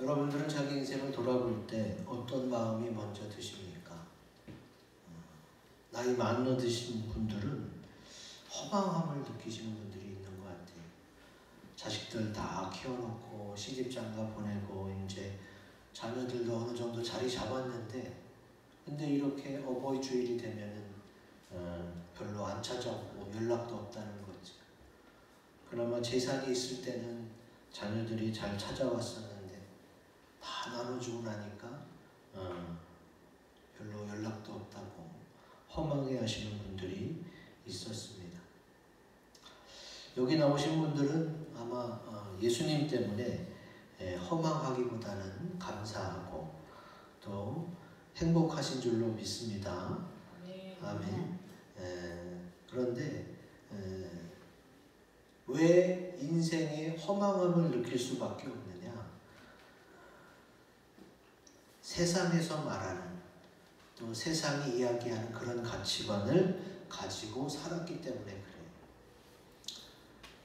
여러분들은 자기 인생을 돌아볼 때 어떤 마음이 먼저 드십니까? 나이 많이 드신 분들은 허망함을 느끼시는 분들이 있는 것 같아요. 자식들 다 키워놓고 시집장가 보내고 이제 자녀들도 어느 정도 자리 잡았는데, 근데 이렇게 어버이 주일이 되면은 별로 안 찾아오고 연락도 없다는 거죠. 그나마 재산이 있을 때는 자녀들이 잘 찾아왔었는데 다 나눠주고 나니까 별로 연락도 없다고 허망해 하시는 분들이 있었습니다. 여기 나오신 분들은 아마 예수님 때문에 허망하기보다는 감사하고 또 행복하신 줄로 믿습니다. 아멘. 그런데 왜 인생에 허망함을 느낄 수밖에 없느냐? 세상에서 말하는, 또 세상이 이야기하는 그런 가치관을 가지고 살았기 때문에 그래요.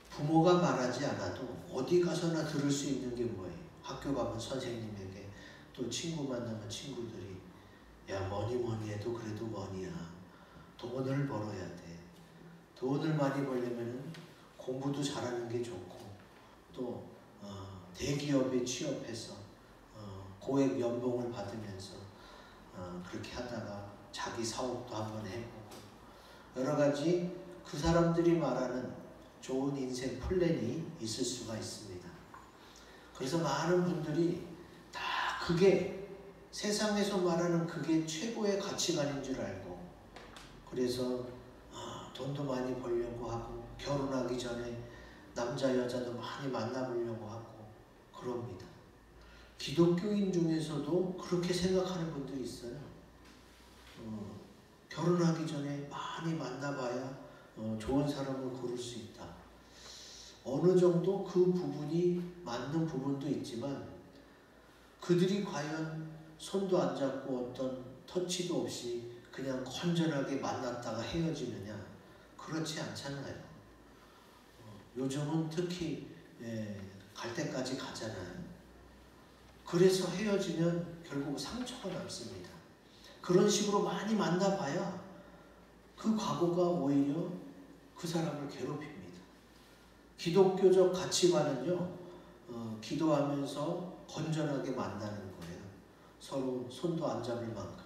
부모가 말하지 않아도 어디 가서나 들을 수 있는 게 뭐예요? 학교 가면 선생님에게, 또 친구 만나면 친구들이 야, 뭐니 해도 그래도 뭐니야. 돈을 벌어야 돼. 돈을 많이 벌려면 공부도 잘하는 게 좋고, 또 대기업에 취업해서 고액 연봉을 받으면서 그렇게 하다가 자기 사업도 한번 해보고, 여러 가지 그 사람들이 말하는 좋은 인생 플랜이 있을 수가 있습니다. 그래서 많은 분들이 다 그게 세상에서 말하는 그게 최고의 가치관인 줄 알고, 그래서 돈도 많이 벌려고 하고, 결혼하기 전에 남자 여자도 많이 만나보려고 하고 그럽니다. 기독교인 중에서도 그렇게 생각하는 분들이 있어요. 결혼하기 전에 많이 만나봐야 좋은 사람을 고를 수 있다. 어느 정도 그 부분이 맞는 부분도 있지만, 그들이 과연 손도 안 잡고 어떤 터치도 없이 그냥 건전하게 만났다가 헤어지느냐? 그렇지 않잖아요. 요즘은 특히 갈 때까지 가잖아요. 그래서 헤어지면 결국 상처가 남습니다. 그런 식으로 많이 만나봐야 그 과거가 오히려 그 사람을 괴롭힙니다. 기독교적 가치관은요, 기도하면서 건전하게 만나는 거예요. 서로 손도 안 잡을 만큼.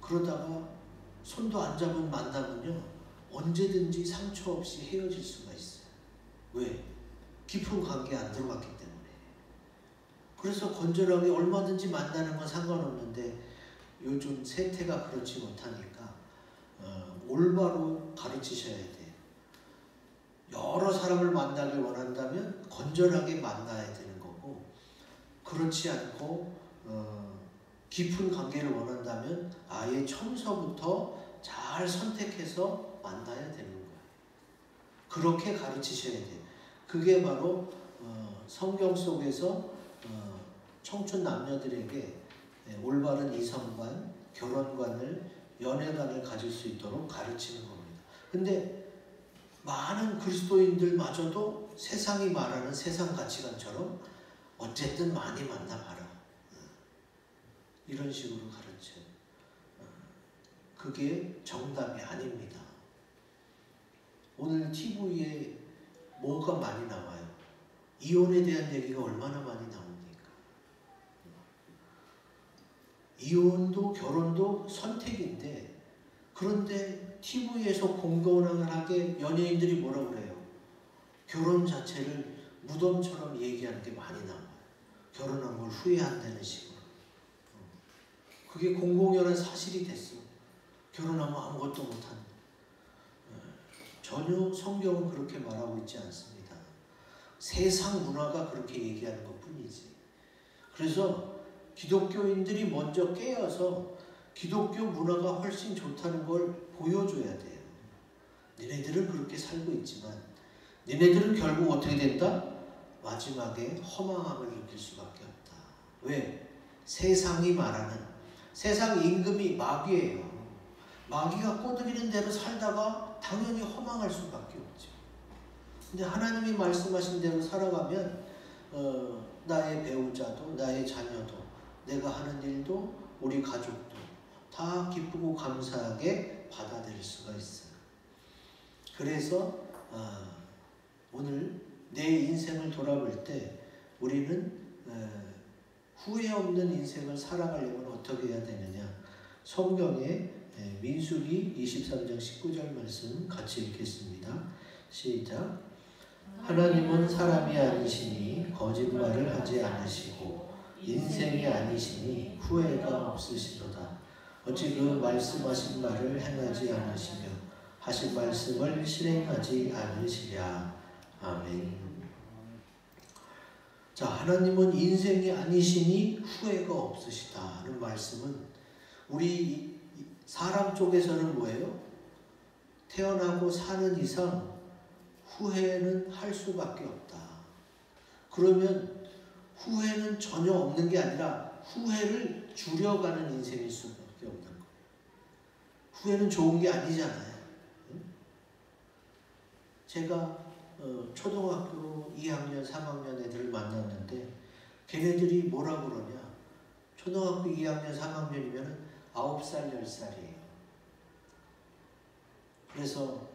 그러다가 손도 안 잡은 만남은요, 언제든지 상처 없이 헤어질 수가 있어요. 왜? 깊은 관계에 안 들어갔기 때문에. 그래서 건전하게 얼마든지 만나는 건 상관없는데, 요즘 세태가 그렇지 못하니까 올바로 가르치셔야 돼요. 여러 사람을 만나길 원한다면 건전하게 만나야 되는 거고, 그렇지 않고 깊은 관계를 원한다면 아예 처음서부터 잘 선택해서 만나야 되는 거예요. 그렇게 가르치셔야 돼요. 그게 바로 성경 속에서 청춘 남녀들에게 올바른 이성관, 결혼관을, 연애관을 가질 수 있도록 가르치는 겁니다. 근데 많은 그리스도인들마저도 세상이 말하는 세상 가치관처럼 어쨌든 많이 만나봐라, 이런 식으로 가르쳐요. 그게 정답이 아닙니다. 오늘 TV에 뭐가 많이 나와요? 이혼에 대한 얘기가 얼마나 많이 나옵니까? 이혼도 결혼도 선택인데, 그런데 TV에서 공공연하게 연예인들이 뭐라고 그래요? 결혼 자체를 무덤처럼 얘기하는 게 많이 나와요. 결혼한 걸 후회한다는 식으로. 그게 공공연한 사실이 됐어. 결혼하면 아무것도 못한다. 전혀 성경은 그렇게 말하고 있지 않습니다. 세상 문화가 그렇게 얘기하는 것 뿐이지. 그래서 기독교인들이 먼저 깨어서 기독교 문화가 훨씬 좋다는 걸 보여줘야 돼요. 니네들은 그렇게 살고 있지만 니네들은 결국 어떻게 된다? 마지막에 허망함을 느낄 수밖에 없다. 왜? 세상이 말하는, 세상 임금이 마귀예요. 마귀가 꼬드기는 대로 살다가 당연히 허망할 수밖에 없죠. 근데 하나님이 말씀하신 대로 살아가면 나의 배우자도 나의 자녀도 내가 하는 일도 우리 가족도 다 기쁘고 감사하게 받아들일 수가 있어요. 그래서 오늘 내 인생을 돌아볼 때 우리는 후회 없는 인생을 살아가려면 어떻게 해야 되느냐. 성경의 민수기 23장 19절 말씀 같이 읽겠습니다. 시작. 하나님은 사람이 아니시니 거짓말을 하지 않으시고 인생이 아니시니 후회가 없으시도다. 어찌 그 말씀하신 말을 행하지 않으시며 하신 말씀을 실행하지 않으시랴. 아멘. 자, 하나님은 인생이 아니시니 후회가 없으시다 하는 말씀은 우리 사람 쪽에서는 뭐예요? 태어나고 사는 이상 후회는 할 수밖에 없다. 그러면 후회는 전혀 없는 게 아니라 후회를 줄여가는 인생일 수밖에 없는 거예요. 후회는 좋은 게 아니잖아요. 제가 초등학교 2학년, 3학년 애들을 만났는데 걔네들이 뭐라 그러냐. 초등학교 2학년, 3학년이면 9살, 10살이에요. 그래서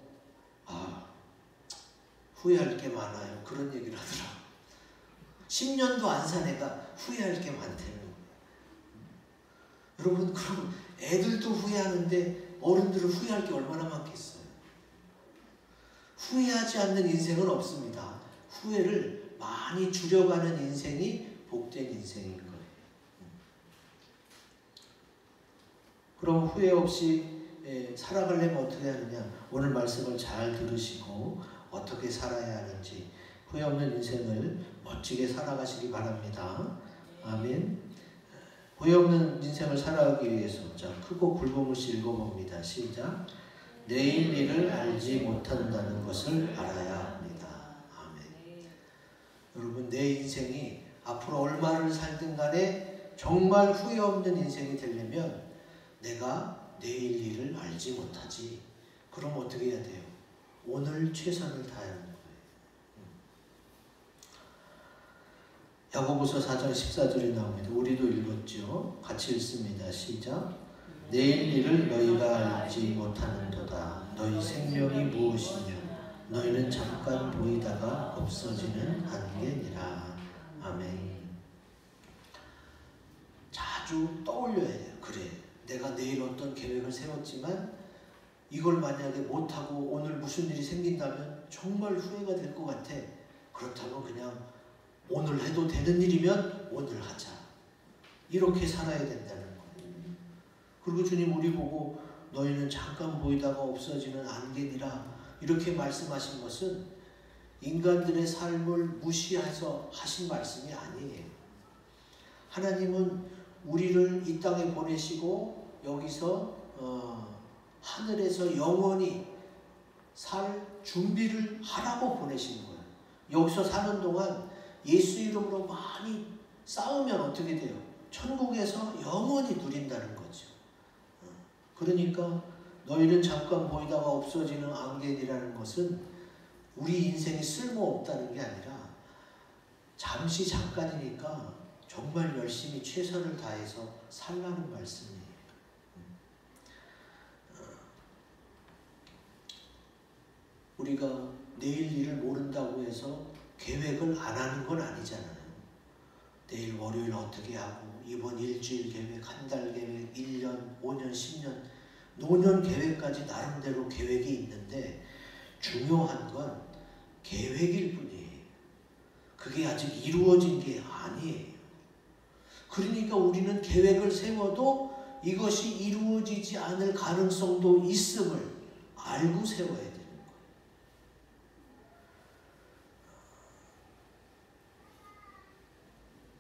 후회할 게 많아요. 그런 얘기를 하더라고요. 10년도 안 산 애가 후회할 게 많다는 거예요. 여러분, 그럼 애들도 후회하는데 어른들은 후회할 게 얼마나 많겠어요. 후회하지 않는 인생은 없습니다. 후회를 많이 줄여가는 인생이 복된 인생인 거예요. 그럼 후회 없이 살아가려면 어떻게 하느냐. 오늘 말씀을 잘 들으시고 어떻게 살아야 하는지 후회 없는 인생을 멋지게 살아가시기 바랍니다. 아멘. 후회 없는 인생을 살아가기 위해서 자, 크고 굵은 글씨 읽어봅니다. 시작. 내일 일을 알지 못한다는 것을 알아야 합니다. 아멘. 여러분, 내 인생이 앞으로 얼마를 살든 간에 정말 후회 없는 인생이 되려면 내가 내일 일을 알지 못하지. 그럼 어떻게 해야 돼요? 오늘 최선을 다해야 하는 거예요. 야고보서 4장 14절이 나옵니다. 우리도 읽었죠? 같이 읽습니다. 시작. 내일 일을 너희가 알지 못하는도다. 너희 생명이 무엇이냐. 너희는 잠깐 보이다가 없어지는 안개니라. 아멘. 자주 떠올려야 돼요. 그래, 내가 내일 어떤 계획을 세웠지만 이걸 만약에 못하고 오늘 무슨 일이 생긴다면 정말 후회가 될 것 같아. 그렇다면 그냥 오늘 해도 되는 일이면 오늘 하자. 이렇게 살아야 된다는 거예요. 그리고 주님 우리 보고 너희는 잠깐 보이다가 없어지는 안개니라 이렇게 말씀하신 것은 인간들의 삶을 무시해서 하신 말씀이 아니에요. 하나님은 우리를 이 땅에 보내시고 여기서 하늘에서 영원히 살 준비를 하라고 보내신 거예요. 여기서 사는 동안 예수 이름으로 많이 싸우면 어떻게 돼요? 천국에서 영원히 누린다는 거죠. 그러니까 너희는 잠깐 보이다가 없어지는 안개니라는 것은 우리 인생이 쓸모없다는 게 아니라 잠시 잠깐이니까 정말 열심히 최선을 다해서 살라는 말씀이에요. 우리가 내일 일을 모른다고 해서 계획을 안 하는 건 아니잖아요. 내일 월요일 어떻게 하고 이번 일주일 계획, 한 달 계획, 1년, 5년, 10년, 노년 계획까지 나름대로 계획이 있는데 중요한 건 계획일 뿐이에요. 그게 아직 이루어진 게 아니에요. 그러니까 우리는 계획을 세워도 이것이 이루어지지 않을 가능성도 있음을 알고 세워야 되는 거예요.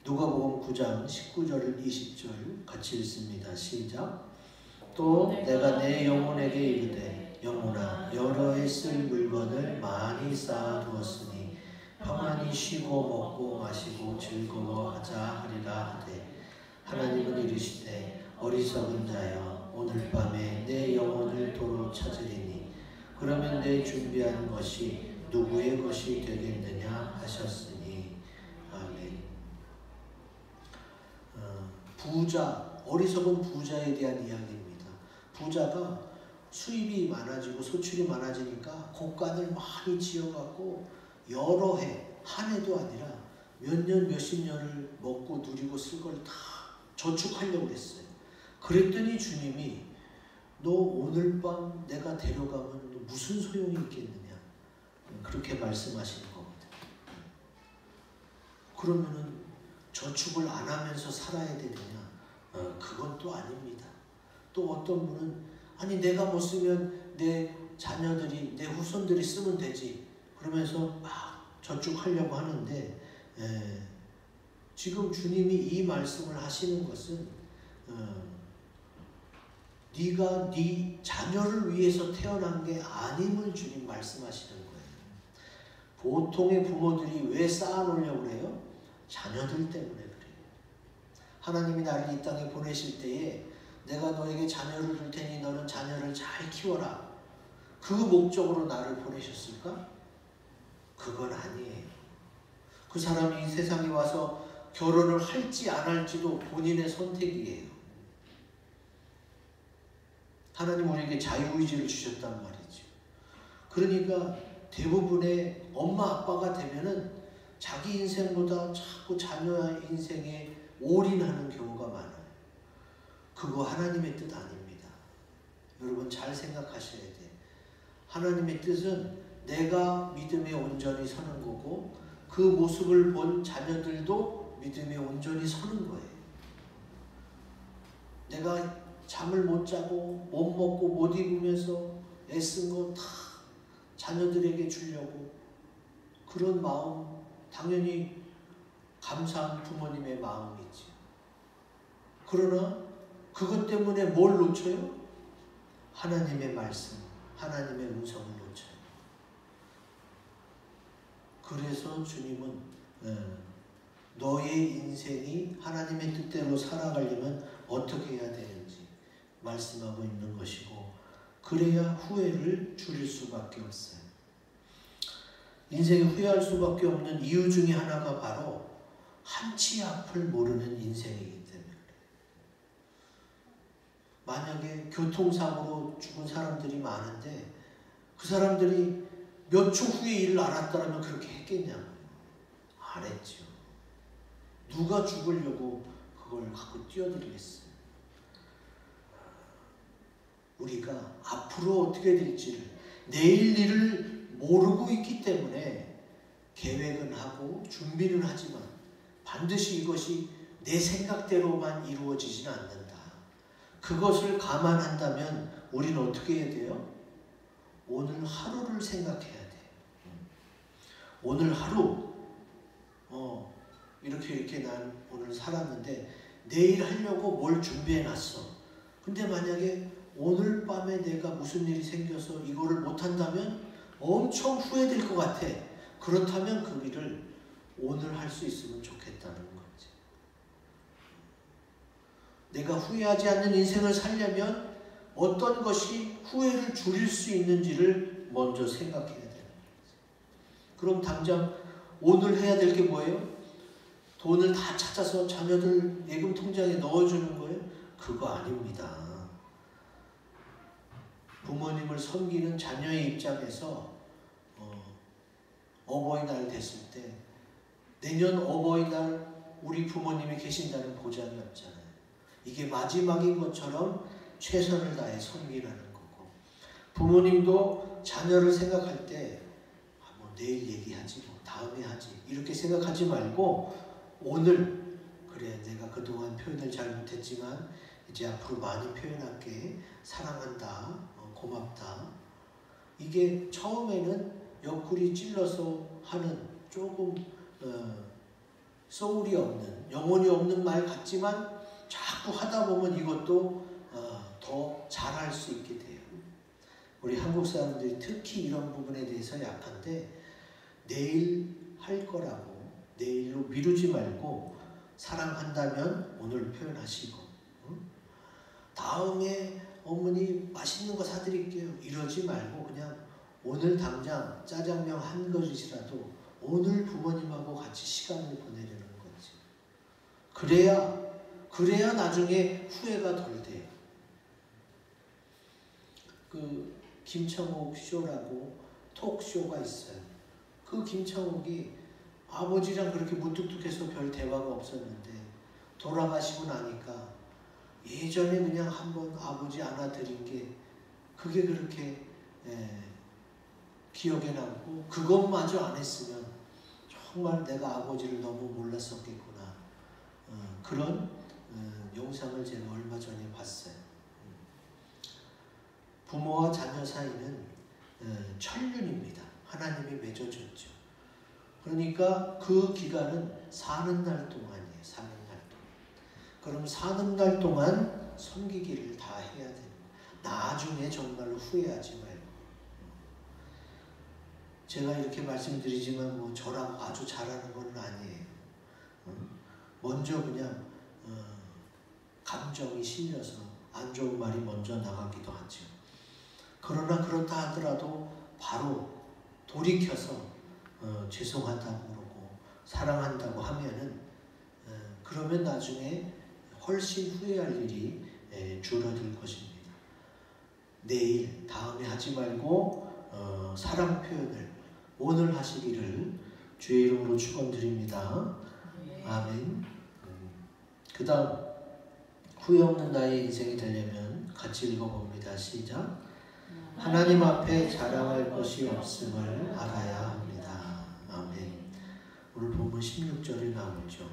누가복음 9장 19절 20절 같이 읽습니다. 시작. 또 내가 내 영혼에게 이르되 영혼아 여러 해 쓸 물건을 많이 쌓아두었으니 평안히 쉬고 먹고 마시고 즐거워하자 하리라 하되 하나님은 이르시되 어리석은 자여 오늘 밤에 내 영혼을 도로 찾으리니 그러면 내 준비한 것이 누구의 것이 되겠느냐 하셨으니. 아멘. 부자, 어리석은 부자에 대한 이야기입니다. 부자가 수입이 많아지고 소출이 많아지니까 곡간을 많이 지어갖고 여러 해, 한 해도 아니라 몇 년, 몇십 년을 먹고 누리고 쓸 걸 다 저축하려고 했어요. 그랬더니 주님이 너 오늘 밤 내가 데려가면 무슨 소용이 있겠느냐, 그렇게 말씀하시는 겁니다. 그러면은 저축을 안 하면서 살아야 되느냐? 그건 또 아닙니다. 또 어떤 분은 아니 내가 못 쓰면 내 자녀들이, 내 후손들이 쓰면 되지, 그러면서 막 저축하려고 하는데, 지금 주님이 이 말씀을 하시는 것은 네가 네 자녀를 위해서 태어난 게 아님을 주님 말씀하시는 거예요. 보통의 부모들이 왜 쌓아놓으려고 그래요? 자녀들 때문에 그래요. 하나님이 나를 이 땅에 보내실 때에 내가 너에게 자녀를 줄 테니 너는 자녀를 잘 키워라, 그 목적으로 나를 보내셨을까? 그건 아니에요. 그 사람이 이 세상에 와서 결혼을 할지 안 할지도 본인의 선택이에요. 하나님 우리에게 자유의지를 주셨단 말이죠. 그러니까 대부분의 엄마 아빠가 되면은 자기 인생보다 자꾸 자녀 인생에 올인하는 경우가 많아요. 그거 하나님의 뜻 아닙니다. 여러분 잘 생각하셔야 돼요. 하나님의 뜻은 내가 믿음에 온전히 서는 거고, 그 모습을 본 자녀들도 믿음에 온전히 서는 거예요. 내가 잠을 못 자고 못 먹고 못 입으면서 애쓴 거 다 자녀들에게 주려고, 그런 마음 당연히 감사한 부모님의 마음이지. 그러나 그것 때문에 뭘 놓쳐요? 하나님의 말씀, 하나님의 음성을 놓쳐요. 그래서 주님은 너의 인생이 하나님의 뜻대로 살아가려면 어떻게 해야 되는지 말씀하고 있는 것이고, 그래야 후회를 줄일 수밖에 없어요. 인생에 후회할 수밖에 없는 이유 중에 하나가 바로 한치 앞을 모르는 인생이기 때문에 그래요. 만약에 교통사고로 죽은 사람들이 많은데 그 사람들이 몇 초 후에 일을 알았다면 그렇게 했겠냐고요. 안 했죠. 누가 죽으려고 그걸 갖고 뛰어들겠어요. 우리가 앞으로 어떻게 될지를, 내일 일을 모르고 있기 때문에 계획은 하고 준비는 하지만 반드시 이것이 내 생각대로만 이루어지지는 않는다. 그것을 감안한다면 우리는 어떻게 해야 돼요? 오늘 하루를 생각해야 돼요. 오늘 하루 이렇게 난 오늘 살았는데 내일 하려고 뭘 준비해놨어. 근데 만약에 오늘 밤에 내가 무슨 일이 생겨서 이거를 못한다면 엄청 후회될 것 같아. 그렇다면 그 일을 오늘 할 수 있으면 좋겠다는 거지. 내가 후회하지 않는 인생을 살려면 어떤 것이 후회를 줄일 수 있는지를 먼저 생각해야 되는 거지. 그럼 당장 오늘 해야 될 게 뭐예요? 돈을 다 찾아서 자녀들 예금 통장에 넣어주는 거예요? 그거 아닙니다. 부모님을 섬기는 자녀의 입장에서 어버이날 됐을 때 내년 어버이날 우리 부모님이 계신다는 보장이 없잖아요. 이게 마지막인 것처럼 최선을 다해 섬기라는 거고, 부모님도 자녀를 생각할 때 뭐 내일 얘기하지, 뭐 다음에 하지, 이렇게 생각하지 말고 오늘, 그래 내가 그동안 표현을 잘 못했지만 이제 앞으로 많이 표현할게, 사랑한다, 고맙다. 이게 처음에는 옆구리 찔러서 하는 조금 소울이 없는, 영혼이 없는 말 같지만 자꾸 하다 보면 이것도 더 잘할 수 있게 돼요. 우리 한국 사람들이 특히 이런 부분에 대해서 약한데, 내일 할 거라고 내일로 미루지 말고 사랑한다면 오늘 표현하시고, 다음에 어머니 맛있는 거 사드릴게요 이러지 말고 그냥 오늘 당장 짜장면 한 그릇이라도 오늘 부모님하고 같이 시간을 보내려는 거지. 그래야 그래야 나중에 후회가 덜 돼요. 그 김창옥 쇼라고 톡쇼가 있어요. 그 김창옥이 아버지랑 그렇게 무뚝뚝해서 별 대화가 없었는데 돌아가시고 나니까 예전에 그냥 한번 아버지 안아드린 게 그게 그렇게 기억에 남고, 그것마저 안 했으면 정말 내가 아버지를 너무 몰랐었겠구나. 그런 영상을 제가 얼마 전에 봤어요. 부모와 자녀 사이는 천륜입니다. 하나님이 맺어줬죠. 그러니까 그 기간은 사는 날 동안이에요. 사는 날 동안. 그럼 사는 날 동안 섬기기를 다 해야 됩니다. 나중에 정말로 후회하지 말고. 제가 이렇게 말씀드리지만 뭐 저랑 아주 잘하는 건 아니에요. 먼저 그냥 감정이 실려서 안 좋은 말이 먼저 나가기도 하죠. 그러나 그렇다 하더라도 바로 돌이켜서 죄송하다고 그러고 사랑한다고 하면은 그러면 나중에 훨씬 후회할 일이 줄어들 것입니다. 내일, 다음에 하지 말고 사랑 표현을 오늘 하시기를 주의 이름으로 축원드립니다. 아멘. 그 다음, 후회 없는 나의 인생이 되려면 같이 읽어봅니다. 시작. 하나님 앞에 자랑할 것이 없음을 알아야 합니다. 아멘. 오늘 본문 16절에 나오죠.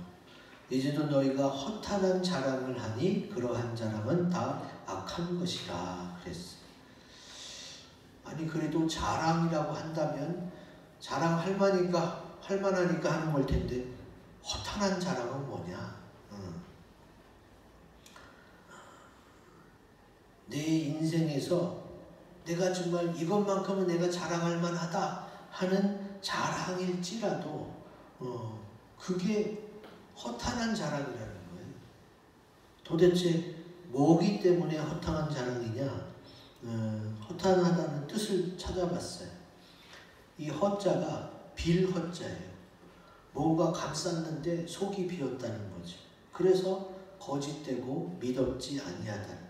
이제도 너희가 허탄한 자랑을 하니 그러한 자랑은 다 악한 것이라 그랬어요. 아니 그래도 자랑이라고 한다면 자랑할 만하니까 하는 걸 텐데 허탄한 자랑은 뭐냐? 내 인생에서 내가 정말 이것만큼은 내가 자랑할 만하다 하는 자랑일지라도 그게 허탄한 자랑이라는 거예요. 도대체 뭐기 때문에 허탄한 자랑이냐? 허탄하다는 뜻을 찾아봤어요. 이 허자가 빌허자예요. 뭔가 감쌌는데 속이 비었다는 거죠. 그래서 거짓되고 믿었지 아니하다.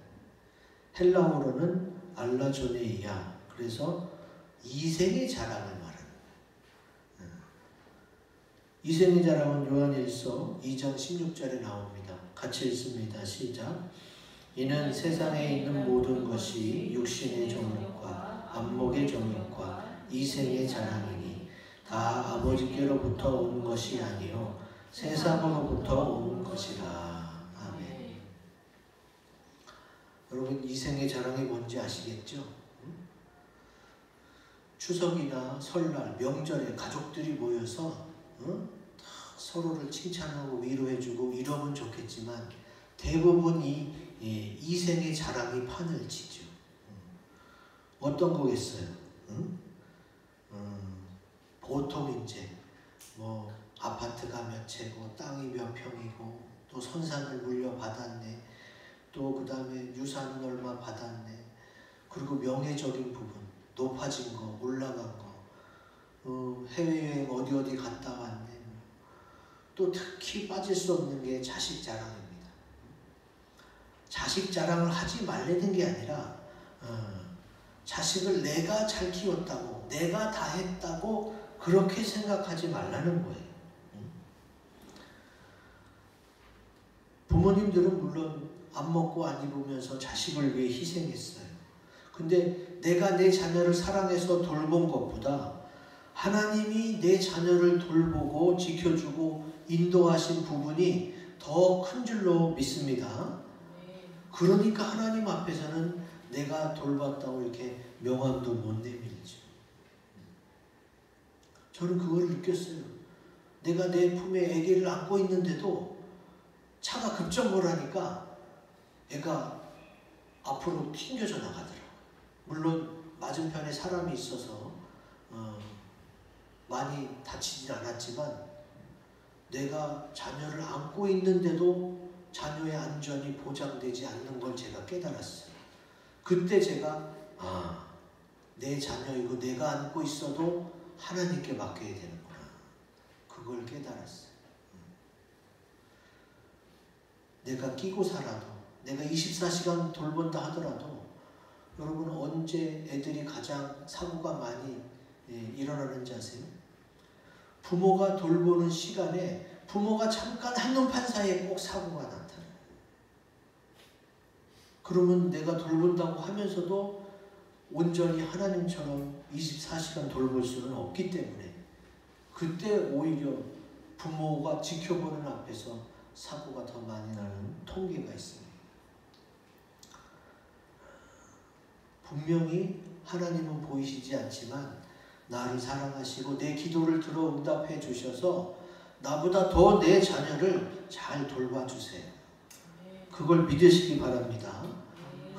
헬라어로는 알라조네이야. 그래서 이생의 자랑을 말하는 거예요. 이생의 자랑은 요한일서 2장 16절에 나옵니다. 같이 읽습니다. 시작. 이는 세상에 있는 모든 것이 육신의 정욕과 안목의 정욕과 이생의 자랑이니 다 아버지께로부터 온 것이 아니요 세상으로부터 온 것이라. 아멘. 여러분 이생의 자랑이 뭔지 아시겠죠? 추석이나 설날, 명절에 가족들이 모여서 서로를 칭찬하고 위로해주고 이러면 좋겠지만 대부분 이생의 자랑이 판을 치죠. 어떤 거겠어요? 보통 이제 뭐 아파트가 몇 채고 땅이 몇 평이고 또 선산을 물려받았네. 또 그 다음에 유산은 얼마 받았네. 그리고 명예적인 부분, 높아진 거, 올라간 거, 해외여행 어디 갔다 왔네. 또 특히 빠질 수 없는 게 자식 자랑입니다. 자식 자랑을 하지 말라는 게 아니라 자식을 내가 잘 키웠다고, 내가 다 했다고 그렇게 생각하지 말라는 거예요. 부모님들은 물론 안 먹고 안 입으면서 자식을 위해 희생했어요. 근데 내가 내 자녀를 사랑해서 돌본 것보다 하나님이 내 자녀를 돌보고 지켜주고 인도하신 부분이 더 큰 줄로 믿습니다. 그러니까 하나님 앞에서는 내가 돌봤다고 이렇게 명함도 못 내밀죠. 저는 그걸 느꼈어요. 내가 내 품에 아기를 안고 있는데도 차가 급정거를 하니까 애가 앞으로 튕겨져 나가더라고요. 물론 맞은편에 사람이 있어서 많이 다치진 않았지만 내가 자녀를 안고 있는데도 자녀의 안전이 보장되지 않는 걸 제가 깨달았어요. 그때 제가 내 자녀이고 내가 안고 있어도 하나님께 맡겨야 되는구나. 그걸 깨달았어요. 내가 끼고 살아도, 내가 24시간 돌본다 하더라도 여러분 언제 애들이 가장 사고가 많이 일어나는지 아세요? 부모가 돌보는 시간에 부모가 잠깐 한눈판 사이에 꼭 사고가 나타나요. 그러면 내가 돌본다고 하면서도 온전히 하나님처럼 24시간 돌볼 수는 없기 때문에 그때 오히려 부모가 지켜보는 앞에서 사고가 더 많이 나는 통계가 있습니다. 분명히 하나님은 보이시지 않지만 나를 사랑하시고 내 기도를 들어 응답해 주셔서 나보다 더 내 자녀를 잘 돌봐주세요. 그걸 믿으시기 바랍니다.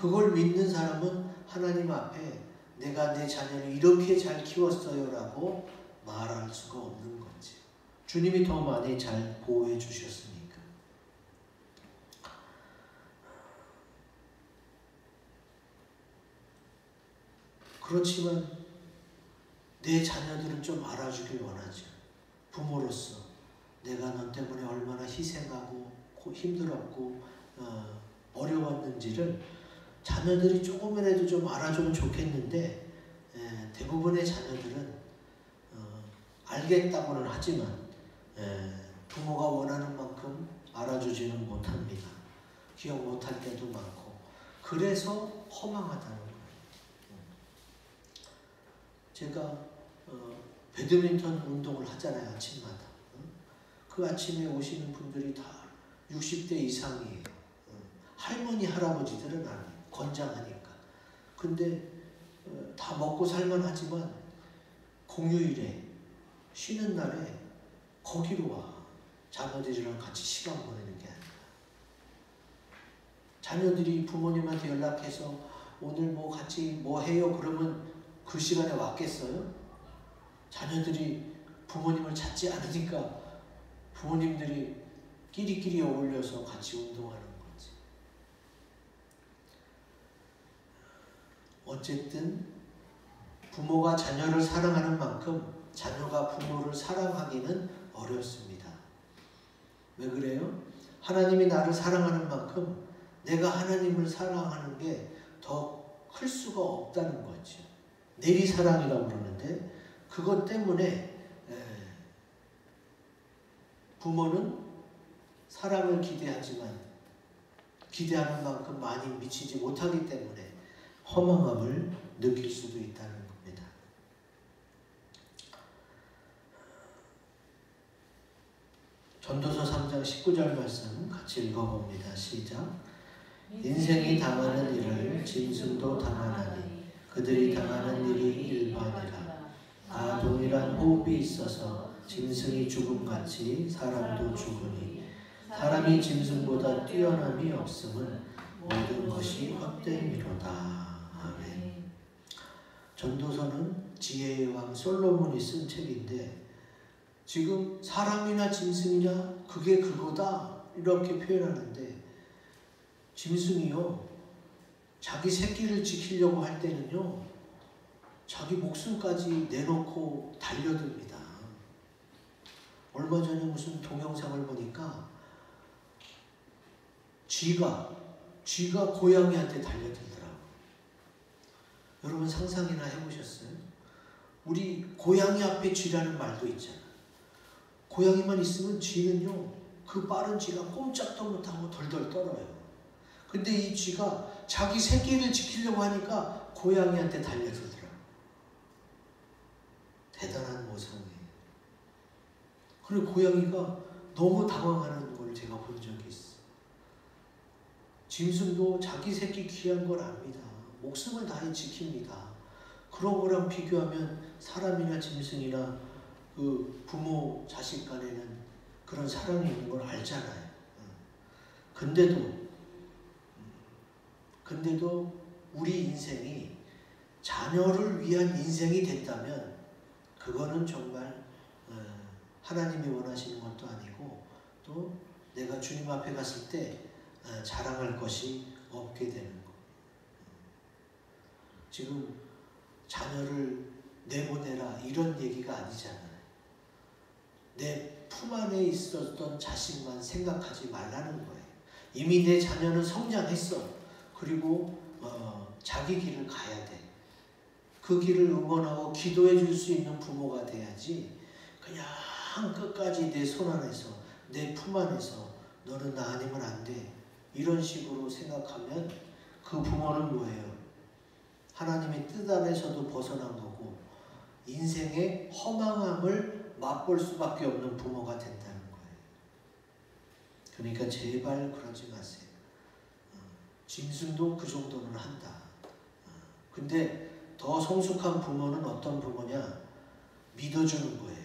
그걸 믿는 사람은 하나님 앞에 내가 내 자녀를 이렇게 잘 키웠어요 라고 말할 수가 없는 거지. 주님이 더 많이 잘 보호해 주셨으니까. 그렇지만 내 자녀들은 좀 알아주길 원하죠. 부모로서 내가 너 때문에 얼마나 희생하고 힘들었고 어려웠는지를 자녀들이 조금이라도 좀 알아주면 좋겠는데 대부분의 자녀들은 알겠다고는 하지만 부모가 원하는 만큼 알아주지는 못합니다. 기억 못할 때도 많고 그래서 허망하다는 거예요. 제가 배드민턴 운동을 하잖아요. 아침마다. 그 아침에 오시는 분들이 다 60대 이상이에요. 할머니 할아버지들은 아니에요. 건장하니까. 근데 다 먹고 살만하지만 공휴일에 쉬는 날에 거기로 와. 자녀들이랑 같이 시간 보내는 게 아니라. 자녀들이 부모님한테 연락해서 오늘 뭐 같이 뭐 해요? 그러면 그 시간에 왔겠어요? 자녀들이 부모님을 찾지 않으니까 부모님들이 끼리끼리 어울려서 같이 운동하는 거지. 어쨌든 부모가 자녀를 사랑하는 만큼 자녀가 부모를 사랑하기는 어렵습니다. 왜 그래요? 하나님이 나를 사랑하는 만큼 내가 하나님을 사랑하는 게 더 클 수가 없다는 거죠. 내리사랑이라고 그러는데 그것 때문에 부모는 사랑을 기대하지만 기대하는 만큼 많이 미치지 못하기 때문에 허망함을 느낄 수도 있다는 겁니다. 전도서 3장 19절 말씀 같이 읽어봅니다. 시작. 인생이 당하는 일을 짐승도 당하나니 그들이 당하는 일이 일반이라. 다 동일한 호흡이 있어서 짐승이 죽음같이 사람도 죽으니 사람이 짐승보다 뛰어남이 없음은 모든 것이 헛됨이로다. 아멘. 전도서는 지혜의 왕 솔로몬이 쓴 책인데 지금 사람이나 짐승이냐 그게 그거다 이렇게 표현하는데 짐승이요 자기 새끼를 지키려고 할 때는요 자기 목숨까지 내놓고 달려듭니다. 얼마 전에 무슨 동영상을 보니까 쥐가 고양이한테 달려들더라고요. 여러분 상상이나 해보셨어요? 우리 고양이 앞에 쥐라는 말도 있잖아요. 고양이만 있으면 쥐는요 그 빠른 쥐가 꼼짝도 못하고 덜덜 떨어요. 근데 이 쥐가 자기 새끼를 지키려고 하니까 고양이한테 달려들더라고요. 대단한 모성이에요. 그리고 고양이가 너무 당황하는 걸 제가 본 적이 있어요. 짐승도 자기 새끼 귀한 걸 압니다. 목숨을 다해 지킵니다. 그런 거랑 비교하면 사람이나 짐승이나 그 부모 자식 간에는 그런 사랑이 있는 걸 알잖아요. 근데도 우리 인생이 자녀를 위한 인생이 됐다면 그거는 정말 하나님이 원하시는 것도 아니고 또 내가 주님 앞에 갔을 때 자랑할 것이 없게 되는 거. 지금 자녀를 내보내라 이런 얘기가 아니잖아요. 내 품 안에 있었던 자식만 생각하지 말라는 거예요. 이미 내 자녀는 성장했어. 그리고 자기 길을 가야 돼. 그 길을 응원하고 기도해 줄 수 있는 부모가 돼야지 그냥 끝까지 내 손 안에서 내 품 안에서 너는 나 아니면 안 돼. 이런 식으로 생각하면 그 부모는 뭐예요? 하나님의 뜻 안에서도 벗어난 거고 인생의 허망함을 맛볼 수밖에 없는 부모가 된다는 거예요. 그러니까 제발 그러지 마세요. 짐승도 그 정도는 한다. 근데 더 성숙한 부모는 어떤 부모냐? 믿어주는 거예요.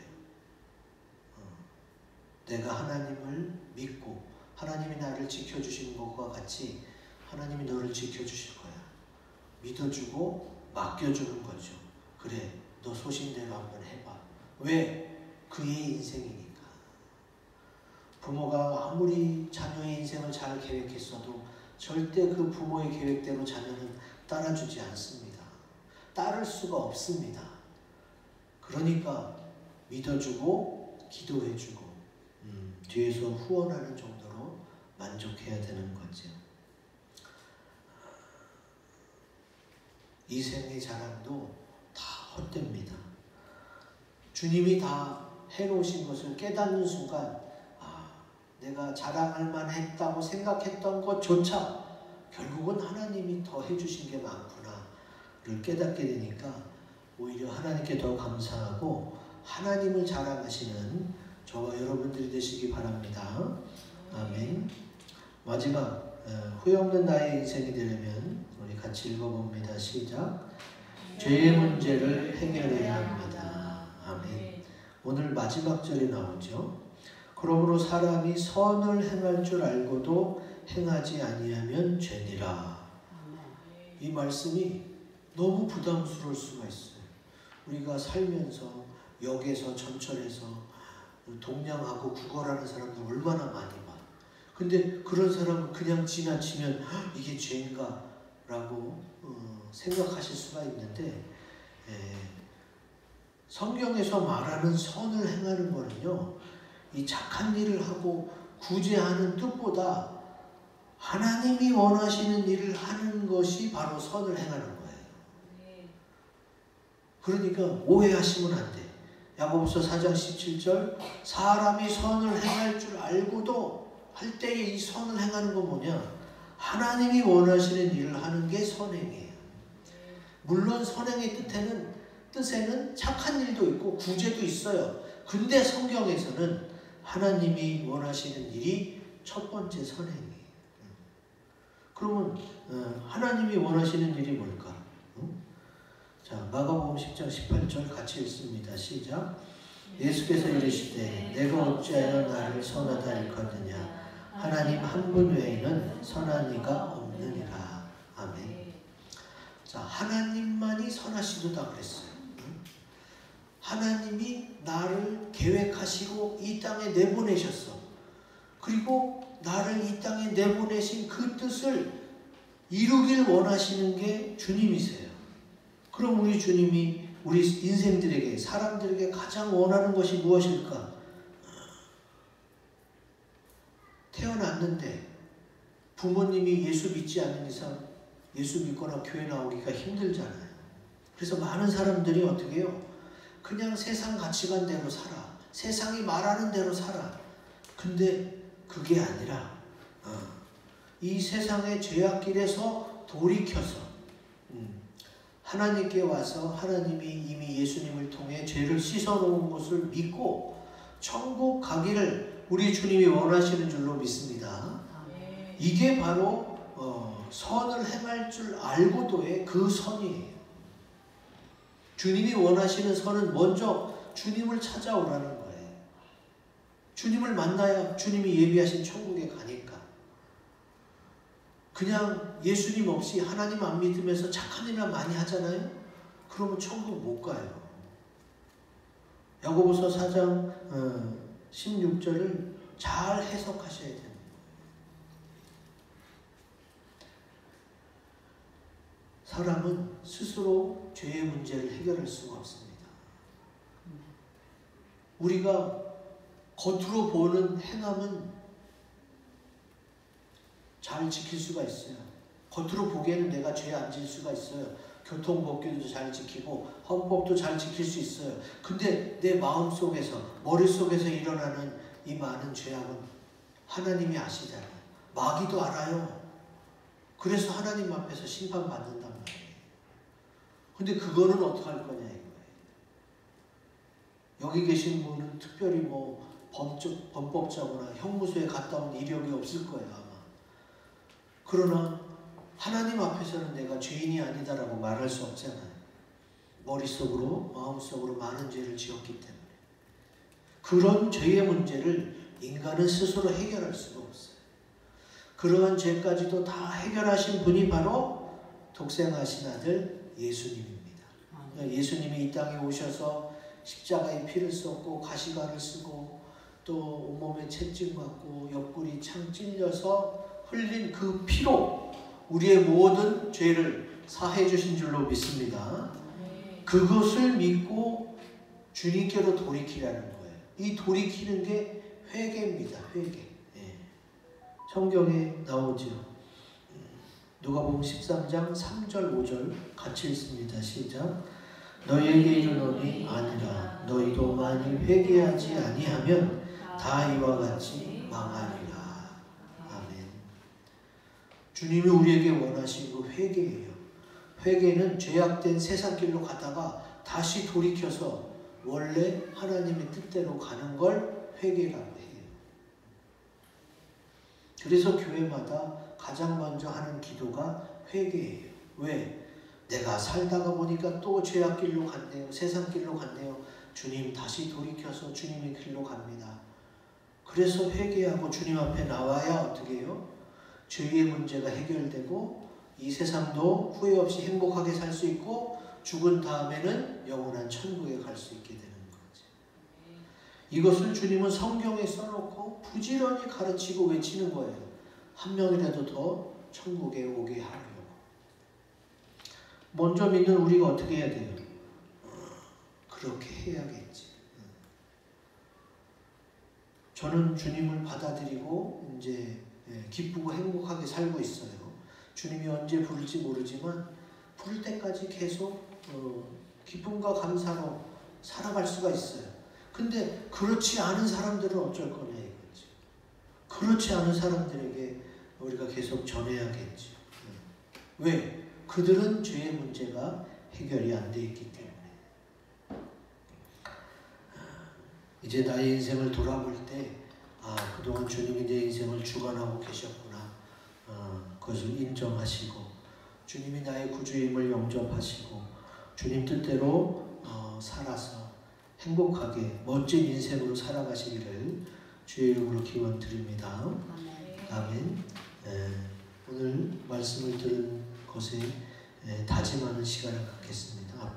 내가 하나님을 믿고 하나님이 나를 지켜주시는 것과 같이 하나님이 너를 지켜주실 거야. 믿어주고 맡겨주는 거죠. 그래, 너 소신대로 한번 해봐. 왜? 그의 인생이니까. 부모가 아무리 자녀의 인생을 잘 계획했어도 절대 그 부모의 계획대로 자녀는 따라주지 않습니다. 따를 수가 없습니다. 그러니까 믿어주고 기도해주고 뒤에서 후원하는 정도로 만족해야 되는 거죠. 이 생의 자랑도 다 헛됩니다. 주님이 다 해놓으신 것을 깨닫는 순간 내가 자랑할 만했다고 생각했던 것조차 결국은 하나님이 더 해주신 게 많구나를 깨닫게 되니까 오히려 하나님께 더 감사하고 하나님을 자랑하시는 저와 여러분들이 되시기 바랍니다. 아멘. 마지막 후회 없는 나의 인생이 되려면 우리 같이 읽어봅니다. 시작. 죄의 문제를 해결해야 합니다. 아멘. 오늘 마지막 절이 나오죠. 그러므로 사람이 선을 행할 줄 알고도 행하지 아니하면 죄니라. 이 말씀이 너무 부담스러울 수가 있어요. 우리가 살면서 역에서 전철에서 동냥하고 구걸하는 사람들 얼마나 많이 봐. 근데 그런 사람은 그냥 지나치면 이게 죄인가? 라고 생각하실 수가 있는데 성경에서 말하는 선을 행하는 거는요, 이 착한 일을 하고 구제하는 뜻보다 하나님이 원하시는 일을 하는 것이 바로 선을 행하는 거예요. 그러니까 오해하시면 안 돼. 야고보서 4장 17절 사람이 선을 행할 줄 알고도 할 때에 이 선을 행하는 건 뭐냐? 하나님이 원하시는 일을 하는 게 선행이에요. 물론 선행의 뜻에는 착한 일도 있고 구제도 있어요. 근데 성경에서는 하나님이 원하시는 일이 첫 번째 선행이에요. 그러면 하나님이 원하시는 일이 뭘까? 자, 마가복음 10장 18절 같이 읽습니다. 시작. 예수께서 이르시되 내가 어찌하여 나를 선하다 일컫느냐? 하나님 한 분 외에는 선한 이가 없느니라. 아멘. 자, 하나님만이 선하시도다 그랬어요. 하나님이 나를 계획하시고 이 땅에 내보내셨어. 그리고 나를 이 땅에 내보내신 그 뜻을 이루길 원하시는 게 주님이세요. 그럼 우리 주님이 우리 인생들에게, 사람들에게 가장 원하는 것이 무엇일까? 태어났는데 부모님이 예수 믿지 않는 이상 예수 믿거나 교회 나오기가 힘들잖아요. 그래서 많은 사람들이 어떻게 해요? 그냥 세상 가치관대로 살아. 세상이 말하는 대로 살아. 근데 그게 아니라 이 세상의 죄악길에서 돌이켜서 하나님께 와서 하나님이 이미 예수님을 통해 죄를 씻어놓은 것을 믿고 천국 가기를 우리 주님이 원하시는 줄로 믿습니다. 이게 바로 선을 행할 줄 알고도의 그 선이에요. 주님이 원하시는 선은 먼저 주님을 찾아오라는 거예요. 주님을 만나야 주님이 예비하신 천국에 가니까. 그냥 예수님 없이 하나님 안 믿으면서 착한 일만 많이 하잖아요. 그러면 천국 못 가요. 야고보서 4장 16절을 잘 해석하셔야 됩니다. 사람은 스스로 죄의 문제를 해결할 수가 없습니다. 우리가 겉으로 보는 행함은 잘 지킬 수가 있어요. 겉으로 보기에는 내가 죄 안 질 수가 있어요. 교통법규도 잘 지키고 헌법도 잘 지킬 수 있어요. 근데 내 마음속에서, 머릿속에서 일어나는 이 많은 죄악은 하나님이 아시잖아요. 마귀도 알아요. 그래서 하나님 앞에서 심판받는단 말이에요. 근데 그거는 어떡할 거냐 이거예요. 여기 계신 분은 특별히 뭐 범법자거나 형무소에 갔다 온 이력이 없을 거예요 아마. 그러나 하나님 앞에서는 내가 죄인이 아니다라고 말할 수 없잖아요. 머릿속으로 마음속으로 많은 죄를 지었기 때문에. 그런 죄의 문제를 인간은 스스로 해결할 수가 없어요. 그러한 죄까지도 다 해결하신 분이 바로 독생하신 아들 예수님입니다. 예수님이 이 땅에 오셔서 십자가의 피를 쏟고 가시관을 쓰고 또 온몸에 채찍 맞고 옆구리 창 찔려서 흘린 그 피로 우리의 모든 죄를 사해 주신 줄로 믿습니다. 그것을 믿고 주님께로 돌이키라는 거예요. 이 돌이키는 게 회개입니다. 회개. 성경에 나오죠. 누가복음 13장 3절 5절 같이 읽습니다. 시작. 너희에게 이르노니 아니라 너희도 만일 회개하지 아니하면 다 이와 같이 망하리라. 아멘. 주님이 우리에게 원하신 그 회개예요. 회개는 죄악된 세상길로 가다가 다시 돌이켜서 원래 하나님의 뜻대로 가는 걸 회개라고 해요. 그래서 교회마다 가장 먼저 하는 기도가 회개예요. 왜? 내가 살다가 보니까 또 죄악길로 갔네요. 세상길로 갔네요. 주님 다시 돌이켜서 주님의 길로 갑니다. 그래서 회개하고 주님 앞에 나와야 어떻게 해요? 죄의 문제가 해결되고 이 세상도 후회 없이 행복하게 살 수 있고 죽은 다음에는 영원한 천국에 갈 수 있게 되는 거죠. 이것을 주님은 성경에 써놓고 부지런히 가르치고 외치는 거예요. 한 명이라도 더 천국에 오게 하려고. 먼저 믿는 우리가 어떻게 해야 돼요? 그렇게 해야겠지. 저는 주님을 받아들이고 이제 기쁘고 행복하게 살고 있어요. 주님이 언제 부를지 모르지만 부를 때까지 계속 기쁨과 감사로 살아갈 수가 있어요. 근데 그렇지 않은 사람들은 어쩔 거냐 이거지. 그렇지 않은 사람들에게 우리가 계속 전해야겠죠. 왜? 그들은 죄의 문제가 해결이 안 돼 있기 때문에. 이제 나의 인생을 돌아볼 때 그동안 주님이 내 인생을 주관하고 계셨구나. 그것을 인정하시고 주님이 나의 구주임을 영접하시고 주님 뜻대로 살아서 행복하게 멋진 인생으로 살아가시기를 주의 이름으로 기원드립니다. 아멘. 오늘 말씀을 들은 것에 다짐하는 시간을 갖겠습니다.